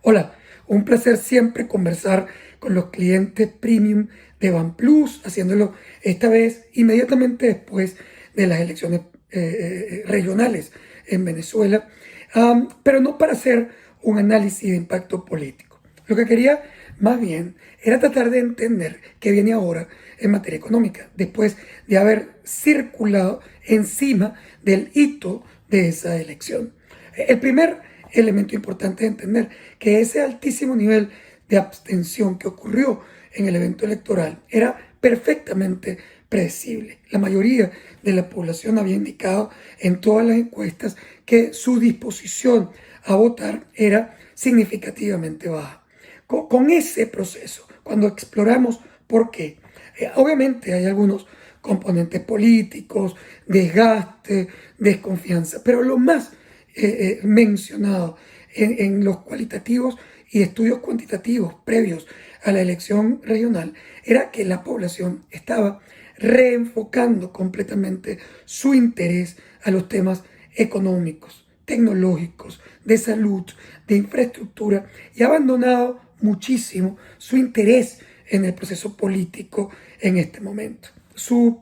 Hola, un placer siempre conversar con los clientes premium de BanPlus, haciéndolo esta vez inmediatamente después de las elecciones regionales en Venezuela, pero no para hacer un análisis de impacto político. Lo que quería más bien era tratar de entender qué viene ahora en materia económica, después de haber circulado encima del hito de esa elección. El primer elemento importante de entender que ese altísimo nivel de abstención que ocurrió en el evento electoral era perfectamente predecible. La mayoría de la población había indicado en todas las encuestas que su disposición a votar era significativamente baja. Con ese proceso, cuando exploramos por qué, obviamente hay algunos componentes políticos, desgaste, desconfianza, pero lo más mencionado en los cualitativos y estudios cuantitativos previos a la elección regional era que la población estaba reenfocando completamente su interés a los temas económicos, tecnológicos, de salud, de infraestructura, y ha abandonado muchísimo su interés en el proceso político en este momento. Su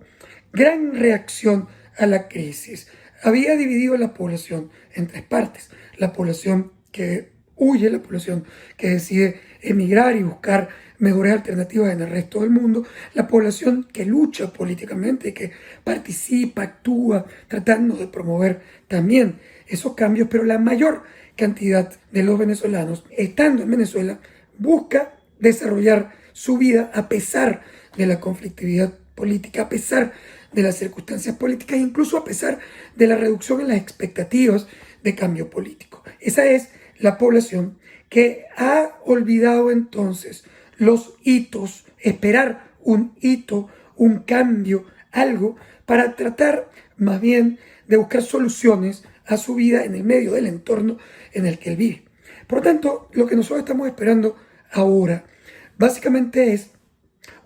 gran reacción a la crisis había dividido a la población en tres partes: la población que huye, la población que decide emigrar y buscar mejores alternativas en el resto del mundo, la población que lucha políticamente, que participa, actúa, tratando de promover también esos cambios, pero la mayor cantidad de los venezolanos, estando en Venezuela, busca desarrollar su vida a pesar de la conflictividad política, a pesar de las circunstancias políticas, incluso a pesar de la reducción en las expectativas de cambio político. Esa es la población que ha olvidado entonces los hitos, esperar un hito, un cambio, algo para tratar más bien de buscar soluciones a su vida en el medio del entorno en el que él vive. Por lo tanto, lo que nosotros estamos esperando ahora básicamente es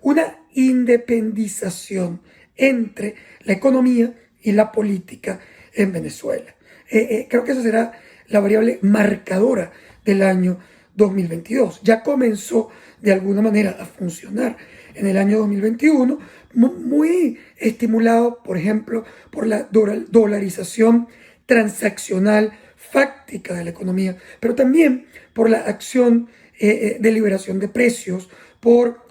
una independización entre la economía y la política en Venezuela. Creo que esa será la variable marcadora del año 2022. Ya comenzó de alguna manera a funcionar en el año 2021, muy estimulado, por ejemplo, por la dolarización transaccional fáctica de la economía, pero también por la acción de liberación de precios, por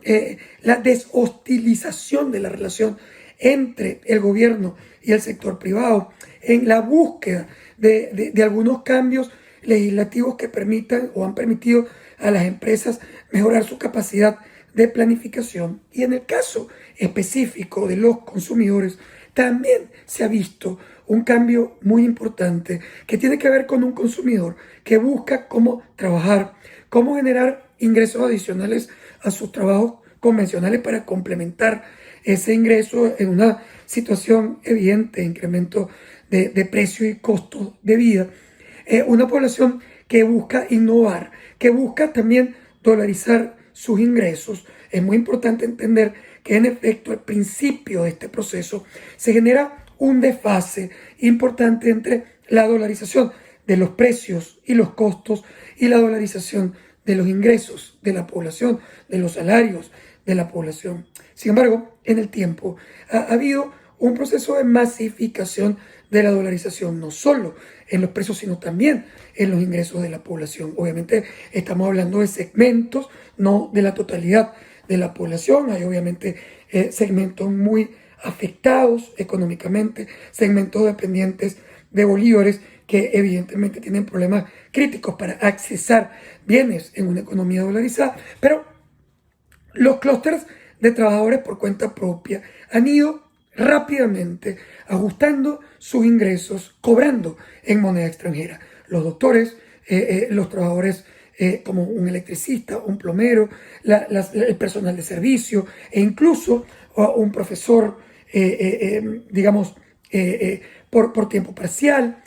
la deshostilización de la relación entre el gobierno y el sector privado, en la búsqueda de algunos cambios legislativos que permitan o han permitido a las empresas mejorar su capacidad de planificación. Y en el caso específico de los consumidores, también se ha visto un cambio muy importante que tiene que ver con un consumidor que busca cómo trabajar, cómo generar ingresos adicionales a sus trabajos convencionales para complementar ese ingreso en una situación evidente de incremento de precio y costo de vida. Una población que busca innovar, que busca también dolarizar sus ingresos. Es muy importante entender que en efecto al principio de este proceso se genera un desfase importante entre la dolarización de los precios y los costos y la dolarización de los ingresos de la población, de los salarios de la población. Sin embargo, en el tiempo ha habido un proceso de masificación de la dolarización, no solo en los precios, sino también en los ingresos de la población. Obviamente estamos hablando de segmentos, no de la totalidad de la población. Hay obviamente segmentos muy afectados económicamente, segmentos dependientes de bolívares que evidentemente tienen problemas críticos para accesar bienes en una economía dolarizada, pero los clústeres de trabajadores por cuenta propia han ido rápidamente ajustando sus ingresos, cobrando en moneda extranjera. Los doctores, los trabajadores como un electricista, un plomero, el personal de servicio e incluso un profesor, digamos, por tiempo parcial,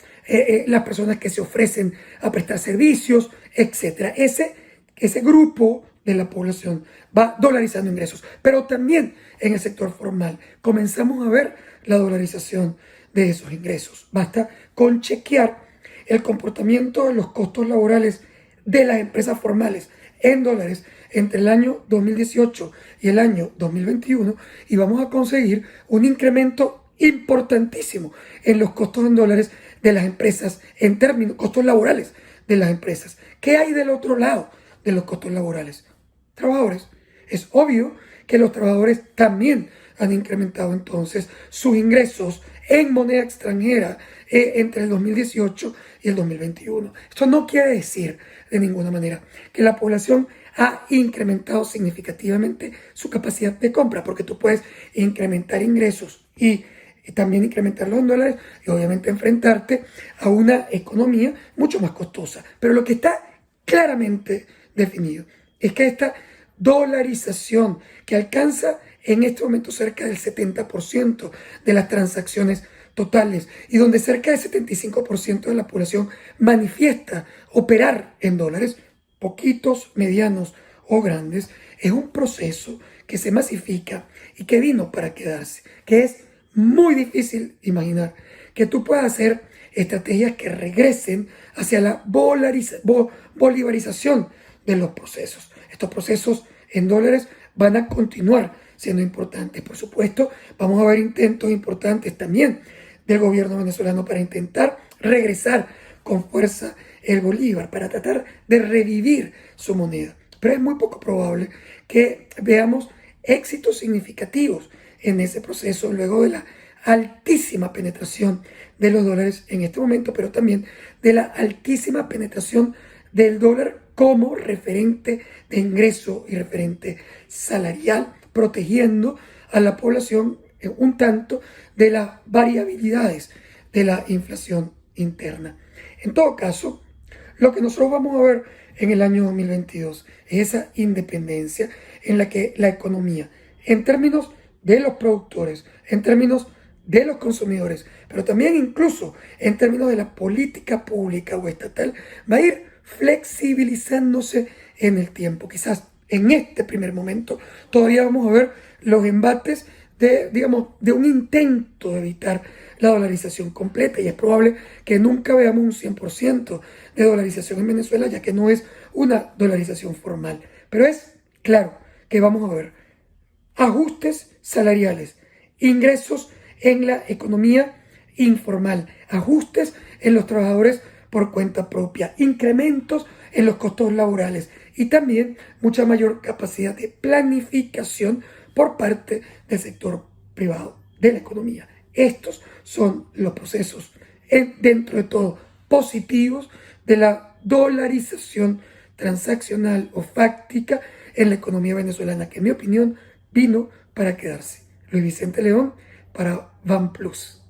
las personas que se ofrecen a prestar servicios, etc. Ese grupo de la población va dolarizando ingresos, pero también en el sector formal comenzamos a ver la dolarización de esos ingresos. Basta con chequear el comportamiento de los costos laborales de las empresas formales en dólares entre el año 2018 y el año 2021 y vamos a conseguir un incremento importantísimo en los costos en dólares de las empresas, en términos, costos laborales de las empresas. ¿Qué hay del otro lado de los costos laborales? Trabajadores. Es obvio que los trabajadores también han incrementado entonces sus ingresos en moneda extranjera entre el 2018 y el 2021. Esto no quiere decir de ninguna manera que la población ha incrementado significativamente su capacidad de compra, porque tú puedes incrementar ingresos y también incrementarlos en dólares y obviamente enfrentarte a una economía mucho más costosa. Pero lo que está claramente definido es que esta dolarización que alcanza en este momento cerca del 70% de las transacciones totales y donde cerca del 75% de la población manifiesta operar en dólares, poquitos, medianos o grandes, es un proceso que se masifica y que vino para quedarse, que es muy difícil imaginar que tú puedas hacer estrategias que regresen hacia la bolivarización de los procesos. Estos procesos en dólares van a continuar siendo importantes. Por supuesto, vamos a ver intentos importantes también del gobierno venezolano para intentar regresar con fuerza el bolívar, para tratar de revivir su moneda. Pero es muy poco probable que veamos éxitos significativos en ese proceso luego de la altísima penetración de los dólares en este momento, pero también de la altísima penetración del dólar como referente de ingreso y referente salarial, protegiendo a la población un tanto de las variabilidades de la inflación interna. En todo caso, lo que nosotros vamos a ver en el año 2022 es esa independencia en la que la economía, en términos de los productores, en términos de los consumidores, pero también incluso en términos de la política pública o estatal, va a ir flexibilizándose en el tiempo. Quizás en este primer momento todavía vamos a ver los embates de un intento de evitar la dolarización completa y es probable que nunca veamos un 100% de dolarización en Venezuela, ya que no es una dolarización formal. Pero es claro que vamos a ver ajustes salariales, ingresos en la economía informal, ajustes en los trabajadores por cuenta propia, incrementos en los costos laborales y también mucha mayor capacidad de planificación por parte del sector privado de la economía. Estos son los procesos, dentro de todo, positivos de la dolarización transaccional o fáctica en la economía venezolana, que en mi opinión vino para quedarse. Luis Vicente León para Van Plus.